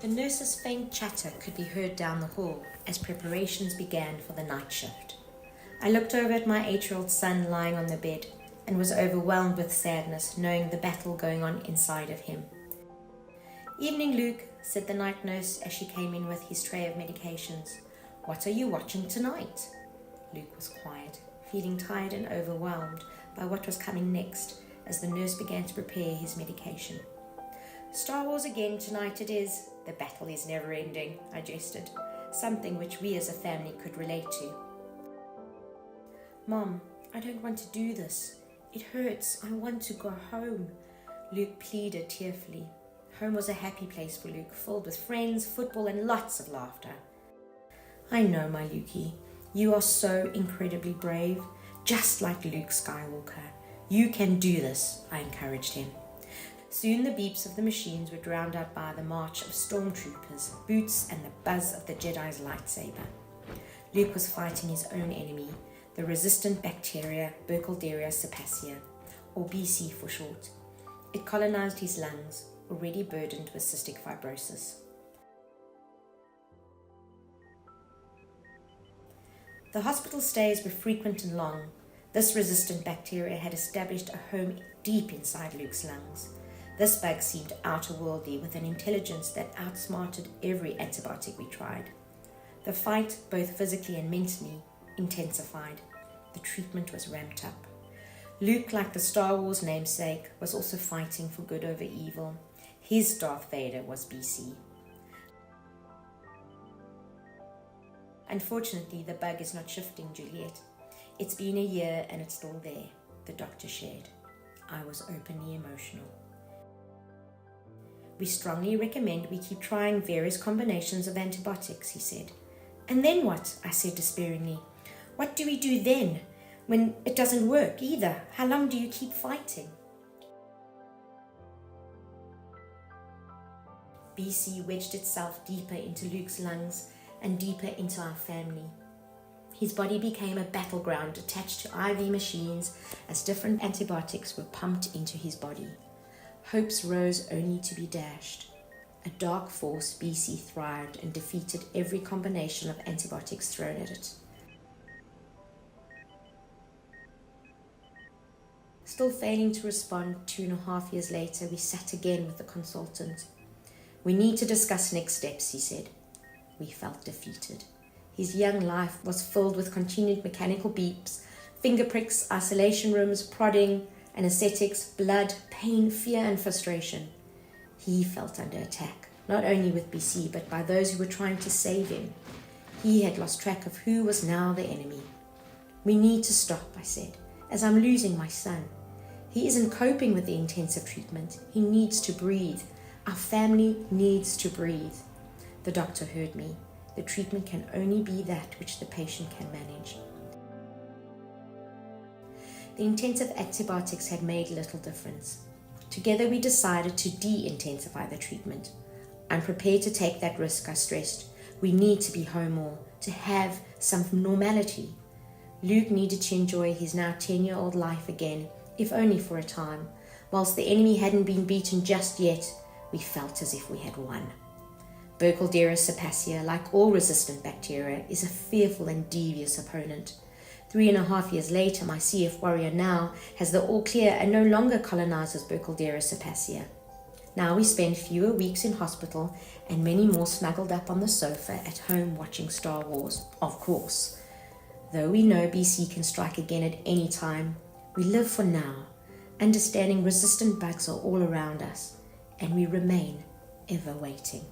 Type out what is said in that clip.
The nurse's faint chatter could be heard down the hall as preparations began for the night shift. I looked over at my 8-year-old son lying on the bed and was overwhelmed with sadness, knowing the battle going on inside of him. "Evening, Luke," said the night nurse as she came in with his tray of medications. "What are you watching tonight?" Luke was quiet, feeling tired and overwhelmed by what was coming next as the nurse began to prepare his medication. "Star Wars again tonight it is. The battle is never ending," I jested, something which we as a family could relate to. "Mom, I don't want to do this. It hurts. I want to go home," Luke pleaded tearfully. Home was a happy place for Luke, filled with friends, football, and lots of laughter. "I know, my Lukey. You are so incredibly brave, just like Luke Skywalker. You can do this," I encouraged him. Soon the beeps of the machines were drowned out by the march of stormtroopers, boots, and the buzz of the Jedi's lightsaber. Luke was fighting his own enemy, the resistant bacteria Burkholderia cepacia, or BC for short. It colonized his lungs, already burdened with cystic fibrosis. The hospital stays were frequent and long. This resistant bacteria had established a home deep inside Luke's lungs. This bug seemed outer-worldly, with an intelligence that outsmarted every antibiotic we tried. The fight, both physically and mentally, intensified. The treatment was ramped up. Luke, like the Star Wars namesake, was also fighting for good over evil. His Darth Vader was BC. "Unfortunately, the bug is not shifting, Juliet. It's been a year and it's still there," the doctor shared. I was openly emotional. "We strongly recommend we keep trying various combinations of antibiotics," he said. "And then what?" I said despairingly. "What do we do then, when it doesn't work either? How long do you keep fighting?" BC wedged itself deeper into Luke's lungs and deeper into our family. His body became a battleground attached to IV machines as different antibiotics were pumped into his body. Hopes rose only to be dashed. A dark force, BC thrived and defeated every combination of antibiotics thrown at it. Still failing to respond 2.5 years later, we sat again with the consultant. "We need to discuss next steps," he said. We felt defeated. His young life was filled with continued mechanical beeps, finger pricks, isolation rooms, prodding, anesthetics, blood, pain, fear, and frustration. He felt under attack, not only with BC, but by those who were trying to save him. He had lost track of who was now the enemy. "We need to stop," I said, "as I'm losing my son. He isn't coping with the intensive treatment. He needs to breathe. Our family needs to breathe." The doctor heard me. The treatment can only be that which the patient can manage. The intensive antibiotics had made little difference. Together we decided to de-intensify the treatment. "I'm prepared to take that risk," I stressed. "We need to be home more, to have some normality." Luke needed to enjoy his now 10-year-old life again, if only for a time. Whilst the enemy hadn't been beaten just yet, we felt as if we had won. Burkholderia cepacia, like all resistant bacteria, is a fearful and devious opponent. 3.5 years later, my CF warrior now has the all clear and no longer colonizes Burkholderia cepacia. Now we spend fewer weeks in hospital and many more snuggled up on the sofa at home watching Star Wars, of course. Though we know BC can strike again at any time, we live for now, understanding resistant bugs are all around us, and we remain ever waiting.